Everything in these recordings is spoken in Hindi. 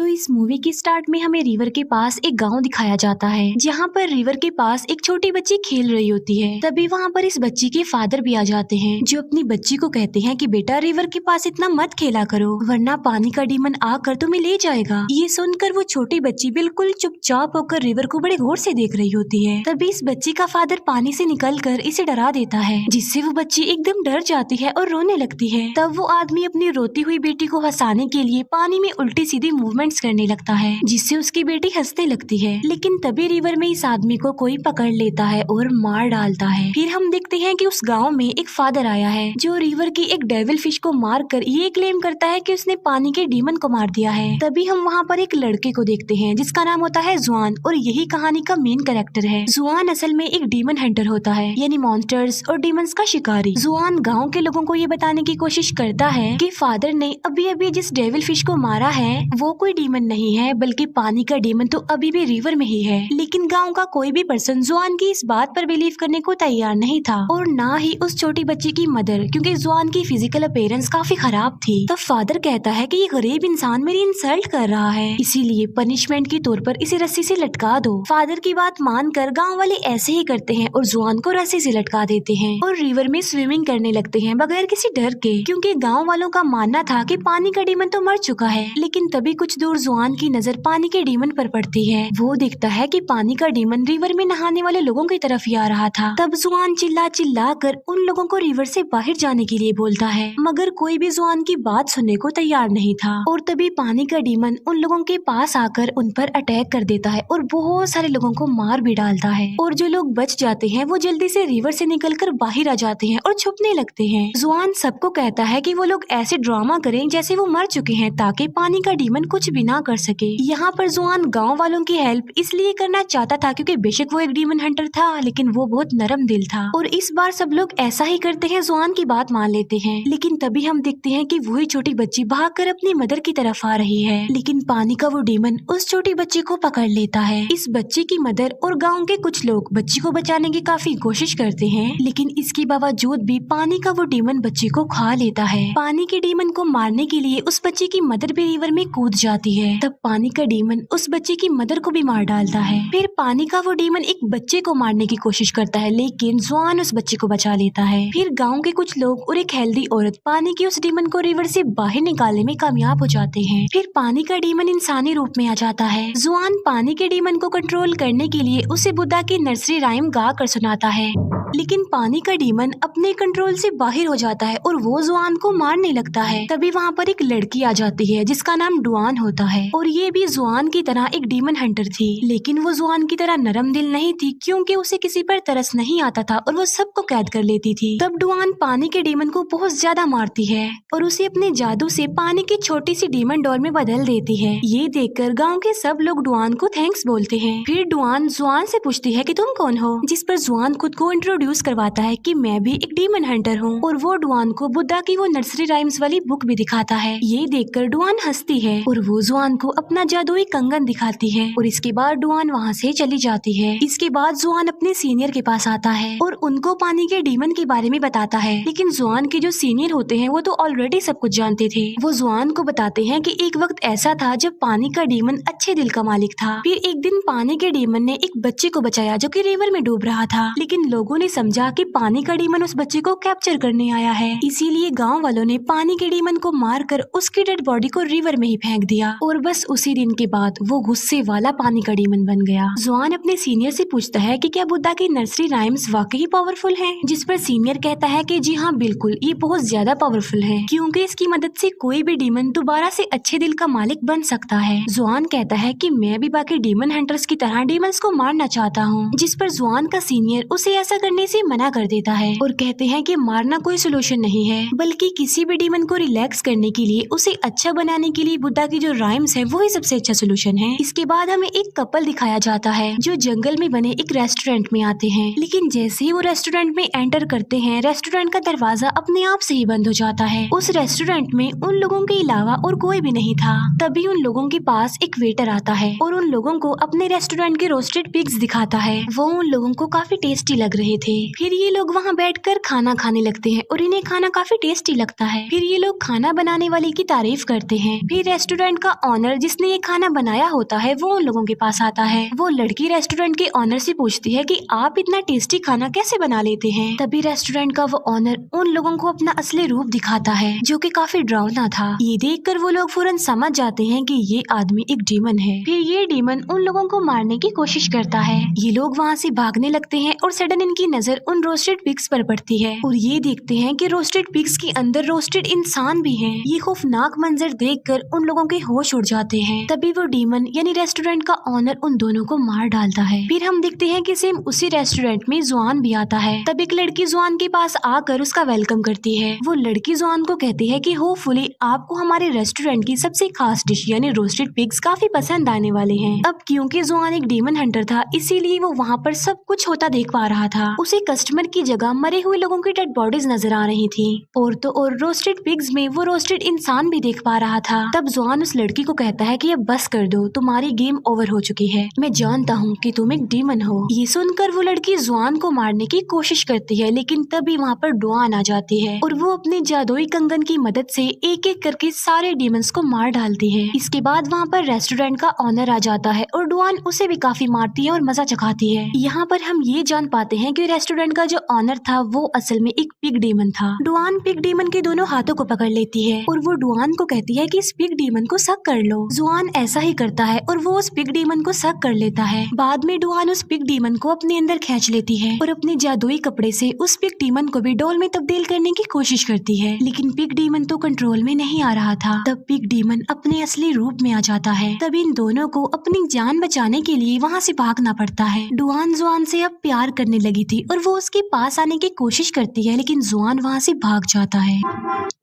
तो इस मूवी की स्टार्ट में हमें रिवर के पास एक गांव दिखाया जाता है, जहां पर रिवर के पास एक छोटी बच्ची खेल रही होती है। तभी वहां पर इस बच्ची के फादर भी आ जाते हैं, जो अपनी बच्ची को कहते हैं कि बेटा रिवर के पास इतना मत खेला करो, वरना पानी का डीमन आकर तुम्हें ले जाएगा। ये सुनकर वो छोटी बच्ची बिल्कुल चुपचाप होकर रिवर को बड़े गौर से देख रही होती है। तभी इस बच्ची का फादर पानी से निकलकर इसे डरा देता है, जिससे वो बच्ची एकदम डर जाती है और रोने लगती है। तब वो आदमी अपनी रोती हुई बेटी को हंसाने के लिए पानी में उल्टी सीधी मूवमेंट्स करने लगता है, जिससे उसकी बेटी हंसने लगती है। लेकिन तभी रिवर में इस आदमी को कोई पकड़ लेता है और मार डालता है। फिर हम देखते हैं कि उस गांव में एक फादर आया है, जो रिवर की एक डेविल फिश को मारकर ये क्लेम करता है कि उसने पानी के डीमन को मार दिया है। तभी हम वहाँ पर एक लड़के को देखते हैं, जिसका नाम होता है जुआन, और यही कहानी का मेन कैरेक्टर है। जुआन असल में एक डीमन हंटर होता है, यानी मॉन्स्टर्स और डीमंस का शिकारी। जुआन गाँव के लोगों को ये बताने की कोशिश करता है कि फादर ने अभी अभी जिस डेविल फिश को मारा है वो कोई डीमन नहीं है, बल्कि पानी का डीमन तो अभी भी रिवर में ही है। लेकिन गांव का कोई भी पर्सन जुआन की इस बात पर बिलीव करने को तैयार नहीं था, और ना ही उस छोटी बच्ची की मदर, क्योंकि जुआन की फिजिकल अपीयरेंस काफी खराब थी। तब फादर कहता है कि ये गरीब इंसान मेरी इंसल्ट कर रहा है, इसीलिए पनिशमेंट के तौर पर इसे रस्सी से लटका दो। फादर की बात मानकर गाँव वाले ऐसे ही करते हैं और जुआन को रस्सी से लटका देते हैं और रिवर में स्विमिंग करने लगते हैं बगैर किसी डर के, क्योंकि गाँव वालों का मानना था कि पानी का डीमन तो मर चुका है। लेकिन तभी कुछ दूर जुआन की नजर पानी के डीमन पर पड़ती है। वो देखता है कि पानी का डीमन रिवर में नहाने वाले लोगों की तरफ ही आ रहा था। तब जुआन चिल्ला चिल्ला कर उन लोगों को रिवर से बाहर जाने के लिए बोलता है, मगर कोई भी जुआन की बात सुनने को तैयार नहीं था। और तभी पानी का डीमन उन लोगों के पास आकर उन पर अटैक कर देता है और बहुत सारे लोगों को मार भी डालता है। और जो लोग बच जाते हैं वो जल्दी से रिवर से निकलकर बाहर आ जाते हैं और छुपने लगते हैं। जुआन सबको कहता है कि वो लोग ऐसे ड्रामा करें जैसे वो मर चुके हैं, ताकि पानी का डीमन कुछ भी ना कर सके। यहाँ पर जुआन गांव वालों की हेल्प इसलिए करना चाहता था क्योंकि बेशक वो एक डीमन हंटर था, लेकिन वो बहुत नरम दिल था, और इस बार सब लोग ऐसा ही करते हैं, जुआन की बात मान लेते हैं। लेकिन तभी हम देखते हैं कि वही छोटी बच्ची भागकर अपनी मदर की तरफ आ रही है, लेकिन पानी का वो डीमन उस छोटी बच्ची को पकड़ लेता है। इस बच्ची की मदर और गाँव के कुछ लोग बच्ची को बचाने की काफी कोशिश करते हैं, लेकिन इसके बावजूद भी पानी का वो डीमन बच्ची को खा लेता है। पानी के डीमन को मारने के लिए उस बच्ची की मदर भी रिवर में कूद जाती है। तब पानी का डीमन उस बच्चे की मदर को भी मार डालता है। फिर पानी का वो डीमन एक बच्चे को मारने की कोशिश करता है, लेकिन जुआन उस बच्चे को बचा लेता है। फिर गांव के कुछ लोग और एक हेल्दी औरत पानी की उस डीमन को रिवर से बाहर निकालने में कामयाब हो जाते हैं। फिर पानी का डीमन इंसानी रूप में आ जाता है। जुआन पानी के डीमन को कंट्रोल करने के लिए उसे बुद्धा की नर्सरी राइम गा कर सुनाता है, लेकिन पानी का डीमन अपने कंट्रोल से बाहर हो जाता है और वो जुआन को मारने लगता है। तभी वहाँ पर एक लड़की आ जाती है, जिसका नाम डुआन होता है, और ये भी जुआन की तरह एक डीमन हंटर थी, लेकिन वो जुआन की तरह नरम दिल नहीं थी, क्योंकि उसे किसी पर तरस नहीं आता था और वो सबको कैद कर लेती थी। तब डुआन पानी के डीमन को बहुत ज्यादा मारती है और उसे अपने जादू से पानी की छोटी सी डीमन डॉल में बदल देती है। ये देखकर गाँव के सब लोग डुआन को थैंक्स बोलते हैं। फिर डुआन जुआन से पूछती है कि तुम कौन हो, जिस पर जुआन खुद को इंट्रोड्यूस करवाता है कि मैं भी एक डीमन हंटर हूँ, और वो डुआन को बुद्धा की वो नर्सरी राइम्स वाली बुक भी दिखाता है। ये देखकर डुआन हंसती है और वो जुआन को अपना जादुई कंगन दिखाती है, और इसके बाद डुआन वहाँ से चली जाती है। इसके बाद जुआन अपने सीनियर के पास आता है और उनको पानी के डीमन के बारे में बताता है, लेकिन जुआन के जो सीनियर होते हैं वो तो ऑलरेडी सब कुछ जानते थे। वो जुआन को बताते हैं कि एक वक्त ऐसा था जब पानी का डीमन अच्छे दिल का मालिक था। फिर एक दिन पानी के डीमन ने एक बच्चे को बचाया जो कि रिवर में डूब रहा था, लेकिन लोगों ने समझा कि पानी का डीमन उस बच्चे को कैप्चर करने आया है, इसीलिए गाँव वालों ने पानी के डीमन को मारकर उसकी डेड बॉडी को रिवर में ही फेंक दिया, और बस उसी दिन के बाद वो गुस्से वाला पानी का डीमन बन गया। जुआन अपने सीनियर से पूछता है कि क्या बुद्धा की नर्सरी राइम्स वाकई पावरफुल हैं? जिस पर सीनियर कहता है कि जी हाँ बिल्कुल, ये बहुत ज्यादा पावरफुल है, क्योंकि इसकी मदद से कोई भी डीमन दोबारा से अच्छे दिल का मालिक बन सकता है। जुआन कहता है कि मैं भी बाकी डीमन हंटर्स की तरह डीमंस को मारना चाहता हूँ, जिस पर जुआन का सीनियर उसे ऐसा करने से मना कर देता है और कहते हैं कि मारना कोई सोल्यूशन नहीं है, बल्कि किसी भी डीमन को रिलैक्स करने के लिए, उसे अच्छा बनाने के लिए बुद्धा की जो राइम्स है वही सबसे अच्छा सोल्यूशन है। इसके बाद हमें एक कपल दिखाया जाता है जो जंगल में बने एक रेस्टोरेंट में आते हैं, लेकिन जैसे ही वो रेस्टोरेंट में एंटर करते हैं, रेस्टोरेंट का दरवाजा अपने आप से ही बंद हो जाता है। उस रेस्टोरेंट में उन लोगों के अलावा और कोई भी नहीं था। तभी उन लोगों के पास एक वेटर आता है और उन लोगों को अपने रेस्टोरेंट के रोस्टेड पिग्स दिखाता है। वो उन लोगों को काफी टेस्टी लग रहे थे। फिर ये लोग वहाँ बैठकर खाना खाने लगते हैं और इन्हें खाना काफी टेस्टी लगता है। फिर ये लोग खाना बनाने वाले की तारीफ करते हैं। फिर रेस्टोरेंट का ऑनर जिसने ये खाना बनाया होता है वो उन लोगों के पास आता है। वो लड़की रेस्टोरेंट के ऑनर से पूछती है कि आप इतना टेस्टी खाना कैसे बना लेते हैं। तभी रेस्टोरेंट का वो ऑनर उन लोगों को अपना असली रूप दिखाता है जो कि काफी डरावना था। ये देखकर वो लोग फौरन समझ जाते हैं कि ये आदमी एक डीमन है। फिर ये डीमन उन लोगों को मारने की कोशिश करता है। ये लोग वहाँ से भागने लगते हैं और सडन इनकी नजर उन रोस्टेड पिग्स पर पड़ती है और ये देखते हैं कि रोस्टेड पिग्स के अंदर रोस्टेड इंसान भी हैं। ये खौफनाक मंजर देखकर उन लोगों के होश उड़ जाते हैं। तभी वो डीमन यानी रेस्टोरेंट का ऑनर उन दोनों को मार डालता है। फिर हम देखते हैं कि सेम उसी रेस्टोरेंट में जुआन भी आता है। तब एक लड़की जुआन के पास आकर उसका वेलकम करती है। वो लड़की जुआन को कहती है कि होपफुली आपको हमारे रेस्टोरेंट की सबसे खास डिश यानी रोस्टेड पिग्स काफी पसंद आने वाले हैं। अब क्योंकि जुआन एक डीमन हंटर था इसीलिए वो वहाँ पर सब कुछ होता देख पा रहा था। उसे कस्टमर की जगह मरे हुए लोगों की डेड बॉडीज नजर आ रही थी और तो और रोस्टेड पिग्स में वो रोस्टेड इंसान भी देख पा रहा था। तब जुआन उस लड़की को कहता है कि अब बस कर दो, तुम्हारी गेम ओवर हो चुकी है। मैं जानता हूँ कि तुम एक डीमन हो। ये सुनकर वो लड़की जुआन को मारने की कोशिश करती है लेकिन तभी वहाँ पर डुआन आ जाती है और वो अपने जादुई कंगन की मदद से एक एक करके सारे डीमंस को मार डालती है। इसके बाद वहाँ पर रेस्टोरेंट का ऑनर आ जाता है और डुआन उसे भी काफी मारती है और मजा चखाती है। यहाँ पर हम ये जान पाते हैं कि रेस्टोरेंट का जो ऑनर था वो असल में एक पिग डीमन था। डुआन पिग डीमन के दोनों हाथों को पकड़ लेती है और वो डुआन को कहती है कि इस पिग डीमन को सक कर लो। जुआन ऐसा ही करता है और वो उस पिग डीमन को सक कर लेता है। बाद में डुआन उस पिग डीमन को अपने अंदर खींच लेती है और अपने जादुई कपड़े से उस पिग डीमन को भी डॉल में तब्दील करने की कोशिश करती है लेकिन पिग डीमन तो कंट्रोल में नहीं आ रहा था। तब पिग डीमन अपने असली रूप में आ जाता है। तब इन दोनों को अपनी जान बचाने के लिए वहाँ से भागना पड़ता है। डुआन जुआन से अब प्यार करने लगी थी और वो उसके पास आने की कोशिश करती है लेकिन जुआन वहाँ से भाग जाता है।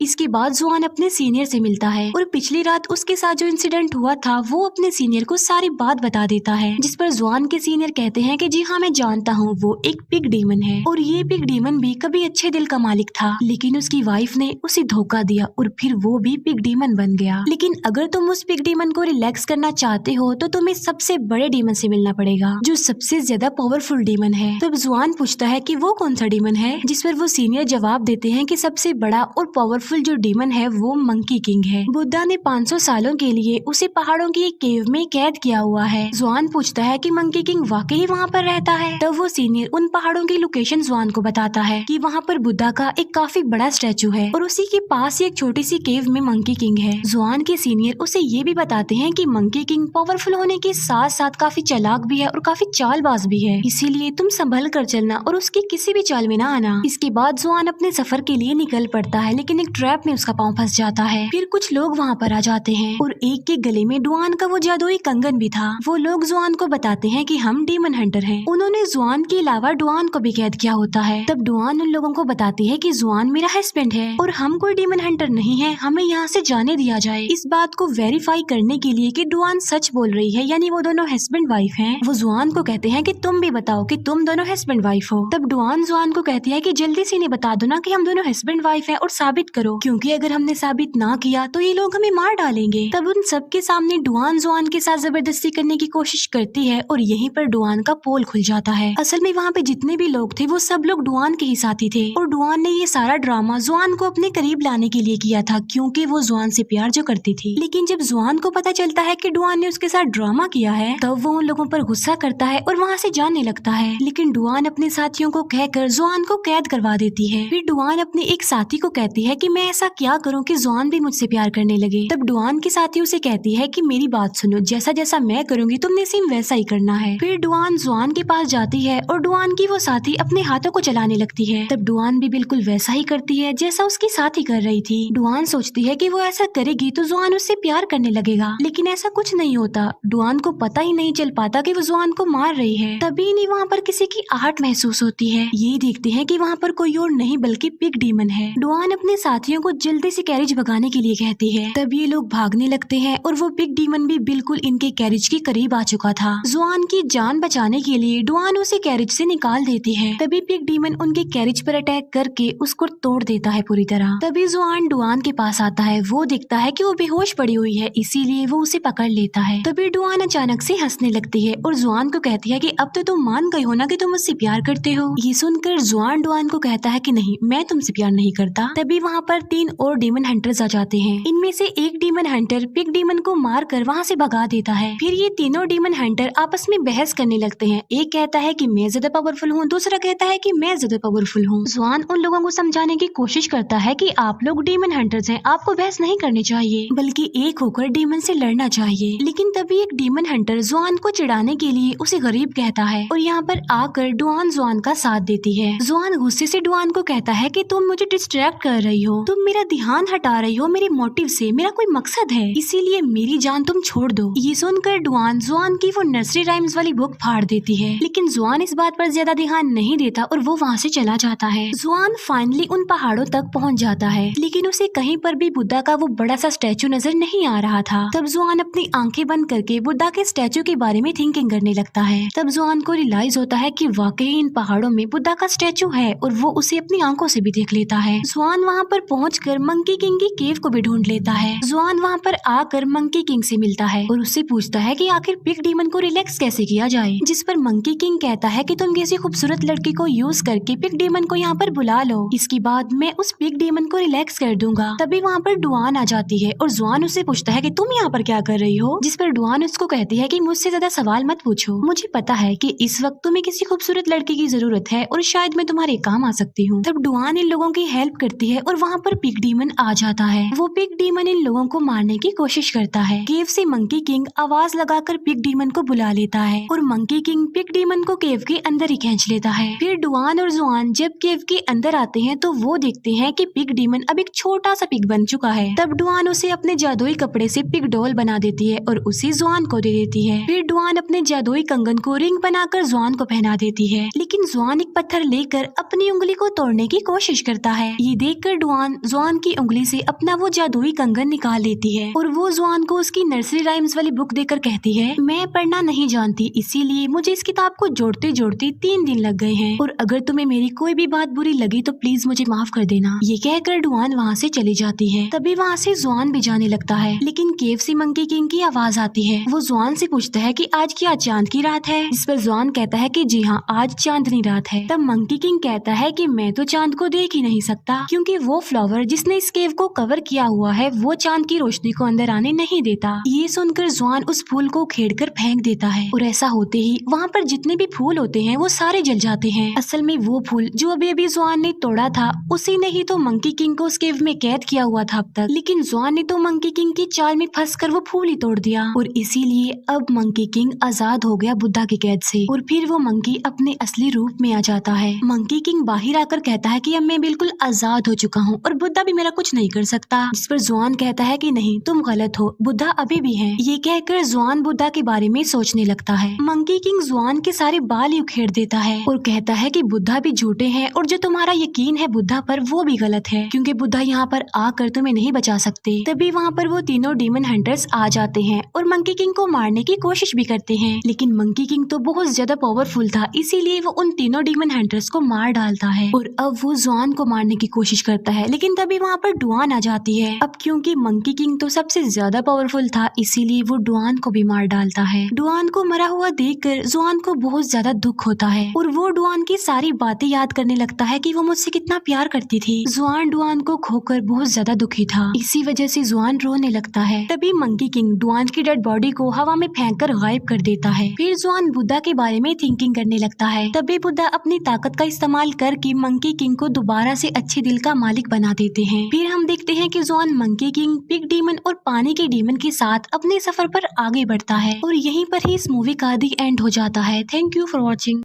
इसके बाद जुआन अपने सीनियर से मिलता है और पिछली रात उसके साथ जो इंसिडेंट हुआ था वो अपने सीनियर को सारी बात बता देता है, जिस पर जुआन के सीनियर कहते हैं कि जी हाँ मैं जानता हूँ वो एक पिग डीमन है और ये पिग डीमन भी कभी अच्छे दिल का मालिक था लेकिन उसकी वाइफ ने उसे धोखा दिया और फिर वो भी पिग डीमन बन गया। लेकिन अगर तुम उस पिग डीमन को रिलैक्स करना चाहते हो तो तुम्हें सबसे बड़े डीमन से मिलना पड़ेगा जो सबसे ज्यादा पावरफुल डीमन है। तब जुआन पूछता है कि वो कौन सा डीमन है, जिस पर वो सीनियर जवाब देते हैं कि सबसे बड़ा और पावरफुल जो डीमन है वो मंकी किंग है। बुद्धा ने 500 सालों के लिए उसे पहाड़ों की एक केव में कैद किया हुआ है। जुआन पूछता है कि मंकी किंग वाकई वहाँ पर रहता है। तब वो सीनियर उन पहाड़ों की लोकेशन जुआन को बताता है कि वहाँ पर बुद्धा का एक काफी बड़ा स्टैचू है और उसी के पास ही एक छोटी सी केव में मंकी किंग है। जुआन के सीनियर उसे ये भी बताते हैं कि मंकी किंग पावरफुल होने के साथ साथ काफी चालाक भी है और काफी चालबाज भी है, इसीलिए तुम संभल कर चलना और उसकी किसी भी चाल में ना आना। इसके बाद जुआन अपने सफर के लिए निकल पड़ता है लेकिन एक ट्रैप में उसका पाँव फंस जाता है। फिर कुछ लोग वहाँ पर आ जाते हैं और एक के गले में डुआन का वो जादुई कंगन भी था। वो लोग जुआन को बताते हैं कि हम डीमन हंटर हैं। उन्होंने जुआन के अलावा डुआन को भी कैद किया होता है। तब डुआन उन लोगों को बताती है कि जुआन मेरा हस्बैंड है और हम कोई डीमन हंटर नहीं है, हमें यहाँ से जाने दिया जाए। इस बात को वेरीफाई करने के लिए कि डुआन सच बोल रही है यानी वो दोनों हस्बैंड वाइफ हैं, वो जुआन को कहते हैं कि तुम भी बताओ कि तुम दोनों हस्बैंड वाइफ हो। तब डुआन जुआन को कहती है कि जल्दी से इन्हें बता दो ना कि हम दोनों हस्बैंड वाइफ हैं और साबित करो, क्योंकि अगर हमने साबित ना किया तो ये लोग हमें मार डालेंगे। तब उन सबके सामने डुआन जुआन के साथ जबरदस्ती करने की कोशिश करती है और यहीं पर डुआन का पोल खुल जाता है। असल में वहाँ पे जितने भी लोग थे वो सब लोग डुआन के ही साथी थे और डुआन ने ये सारा ड्रामा जुआन को अपने करीब लाने के लिए किया था क्योंकि वो जुआन से प्यार जो करती थी। लेकिन जब जुआन को पता चलता है कि डुआन ने उसके साथ ड्रामा किया है तब वो उन लोगों पर गुस्सा करता है और वहाँ से जाने लगता है। लेकिन डुआन अपने साथियों को कहकर जुआन को कैद करवा देती है। फिर डुआन अपने एक साथी को कहती है कि मैं ऐसा क्या करूँ कि जुआन भी मुझसे प्यार करने लगे। तब डुआन की साथी उसे कहती है कि मेरी बात सुनो, जैसा जैसा मैं करूंगी तुमने सेम वैसा ही करना है। फिर डुआन जुआन के पास जाती है और डुआन की वो साथी अपने हाथों को चलाने लगती है। तब डुआन भी बिल्कुल वैसा ही करती है जैसा उसकी साथी कर रही थी। डुआन सोचती है कि वो ऐसा करेगी तो जुआन उससे प्यार करने लगेगा, लेकिन ऐसा कुछ नहीं होता। डुआन को पता ही नहीं चल पाता कि वो जुआन को मार रही है। तभी नहीं वहाँ पर किसी की आहट महसूस होती है। ये देखते हैं कि वहाँ पर कोई और नहीं बल्कि पिग डीमन है। डुआन अपने साथियों को जल्दी से कैरिज भगाने के लिए कहती है। तब ये लोग भागने लगते हैं और वो पिग डीमन भी बिल्कुल इनके कैरिज के करीब आ चुका था। जुआन की जान बचाने के लिए डुआन उसे कैरिज से निकाल देती है। तभी पिग डीमन उनके कैरिज पर अटैक करके उसको तोड़ देता है पूरी तरह। तभी जुआन डुआन के पास आता है। वो देखता है कि वो बेहोश पड़ी हुई है, इसीलिए वो उसे पकड़ लेता है। तभी डुआन अचानक से हंसने लगती है और जुआन को कहती है कि अब तो तुम मान गई हो ना कि तुम मुझसे प्यार करते हो। ये सुनकर जुआन डुआन को कहता है कि नहीं, मैं तुमसे प्यार नहीं करता। तभी वहाँ पर 3 और डीमन हंटर्स आ जाते हैं। इनमें से एक डीमन हंटर पिग डीमन को मार कर वहाँ से भगा देता है। फिर ये तीनों डीमन हंटर आपस में बहस करने लगते हैं। एक कहता है कि मैं ज्यादा पावरफुल हूँ, दूसरा कहता है कि मैं ज्यादा पावरफुल हूँ। जुआन उन लोगों को समझाने की कोशिश करता है कि आप लोग डीमन हंटर्स हैं, आपको बहस नहीं करनी चाहिए बल्कि एक होकर डीमन से लड़ना चाहिए। लेकिन तभी एक डीमन हंटर जुआन को चिढ़ाने के लिए उसे गरीब कहता है और यहाँ पर आकर डुआन जुआन का साथ देती है। जुआन गुस्से से डुआन को कहता है कि तुम मुझे डिस्ट्रैक्ट कर रही हो, तुम मेरा ध्यान हटा रही हो मेरे मोटिव से, मेरा कोई मकसद है, इसीलिए मेरी जान तुम छोड़ दो। ये सुनकर डुआन जुआन की वो नर्सरी राइम्स वाली बुक फाड़ देती है, लेकिन जुआन इस बात पर ज्यादा ध्यान नहीं देता और वो वहाँ से चला जाता है। जुआन फाइनली उन पहाड़ों तक पहुँच जाता है, लेकिन उसे कहीं पर भी बुद्धा का वो बड़ा सा स्टैचू नजर नहीं आ रहा था। तब जुआन अपनी आंखें बंद करके बुद्धा के स्टैचू के बारे में थिंकिंग करने लगता है। तब जुआन को रियलाइज होता है कि वाकई इन पहाड़ों में बुद्धा का स्टैचू है और वो उसे अपनी आंखों से भी देख लेता है। जुआन वहाँ पर पहुंचकर मंकी किंग की केव को भी ढूंढ लेता है। जुआन वहाँ पर आकर मंकी किंग से मिलता है और उससे पूछता है कि आखिर पिग डीमन को रिलैक्स कैसे किया जाए, जिस पर मंकी किंग कहता है कि तुम किसी खूबसूरत लड़की को यूज करके पिग डीमन को यहाँ पर बुला लो, इसके बाद मैं उस पिग डीमन को रिलैक्स कर दूंगा। तभी वहाँ पर डुआन आ जाती है और जुआन उससे पूछता है कि तुम यहाँ पर क्या कर रही हो, जिस पर डुआन उसको कहती है कि मुझसे ज्यादा सवाल मत पूछो, मुझे पता है कि इस वक्त तुम्हें किसी खूबसूरत लड़की की जरूरत है और शायद मैं तुम्हारे काम आ सकती हूँ। तब डुआन इन लोगों की हेल्प करती है और वहाँ पर पिग डीमन आ जाता है। वो पिग डीमन इन लोगों को मारने की कोशिश करता है। केव से मंकी किंग आवाज लगाकर पिग डीमन को बुला लेता है और मंकी किंग पिग डीमन को केव के अंदर ही खींच लेता है। फिर डुआन और जुआन जब केव के अंदर आते हैं तो वो देखते हैं कि पिग डीमन अब एक छोटा सा पिग बन चुका है। तब डुआन उसे अपने जादुई कपड़े से पिग डॉल बना देती है और उसे जुआन को दे देती है। फिर डुआन अपने जादुई कंगन को रिंग बनाकर जुआन को पहना देती है, लेकिन जुआन एक पत्थर लेकर अपनी उंगली को तोड़ने की कोशिश करता है। ये देखकर डुआन जुआन की उंगली से अपना वो जादुई कंगन निकाल लेती है और वो जुआन को उसकी नर्सरी राइम्स वाली बुक देकर कहती है, मैं पढ़ना नहीं जानती, इसीलिए मुझे इस किताब को जोड़ते जोड़ते 3 दिन लग गए हैं और अगर तुम्हें मेरी कोई भी बात बुरी लगी तो प्लीज मुझे माफ कर देना। ये कहकर डुआन वहाँ से चली जाती है। तभी वहाँ से जुआन भी जाने लगता है, लेकिन केव से मंकी किंग की आवाज आती है। वो जुआन से पूछता है कि आज क्या चांद की रात है, जिस पर जुआन कहता है कि जी हाँ, आज चांदनी रात है। तब मंकी किंग कहता है कि मैं तो चांद को देख ही नहीं सकता, क्योंकि वो फ्लावर जिसने इस केव को कवर किया हुआ है वो चांद की रोशनी को अंदर आने नहीं देता। ये सुनकर जुआन उस फूल को उखेड़कर फेंक देता है और ऐसा होते ही वहाँ पर जितने भी फूल होते हैं वो सारे जल जाते हैं। असल में वो फूल जो अभी अभी जुआन ने तोड़ा था उसी ने ही तो मंकी किंग को उस केव में कैद किया हुआ था अब तक, लेकिन जुआन ने तो मंकी किंग की चाल में फंसकर वो फूल ही तोड़ दिया और इसीलिए अब मंकी किंग आजाद हो गया बुद्धा की कैद से और फिर वो मंकी अपने असली रूप में आ जाता है। मंकी किंग बाहर आकर कहता है कि अब मैं बिल्कुल आजाद हो चुका हूँ और बुद्धा भी मेरा कुछ नहीं कर सकता, जिस पर जुआन कहता है कि नहीं, तुम गलत हो, बुद्धा अभी भी है। ये कहकर जुआन बुद्धा के बारे में सोचने लगता है। मंकी किंग जुआन के सारे बाल ही उखेड़ देता है और कहता है कि बुद्धा भी झूठे हैं और जो तुम्हारा यकीन है बुद्धा पर वो भी गलत है, क्योंकि बुद्धा यहाँ पर आकर तुम्हें नहीं बचा सकते। तभी वहाँ पर वो तीनों डीमन हंटर्स आ जाते हैं और मंकी किंग को मारने की कोशिश भी करते हैं, लेकिन मंकी किंग तो बहुत ज्यादा पावरफुल था, इसीलिए वो उन तीनों डीमन हंटर्स को मार डालता है और अब वो जुआन को मारने की कोशिश करता है, लेकिन तभी वहाँ पर डुआन आ जाती है। अब क्योंकि मंकी किंग तो सबसे ज्यादा पावरफुल था, इसीलिए वो डुआन को भी मार डालता है। डुआन को मरा हुआ देखकर जुआन को बहुत ज्यादा दुख होता है और वो डुआन की सारी बातें याद करने लगता है कि वो मुझसे कितना प्यार करती थी। जुआन डुआन को खोकर बहुत ज्यादा दुखी था, इसी वजह से जुआन रोने लगता है। तभी मंकी किंग डुआन की डेड बॉडी को हवा में फेंककर गायब कर देता है। फिर जुआन बुद्धा के बारे में थिंकिंग करने लगता है। तभी बुद्धा अपनी ताकत का इस्तेमाल करके मंकी किंग को दोबारा से अच्छे दिल का मालिक बना देते हैं। फिर हम देखते हैं कि जुआन मंकी किंग, पिग डीमन और पानी के डीमन के साथ अपने सफर पर आगे बढ़ता है और यहीं पर ही इस मूवी का दी एंड हो जाता है। Thank you for watching.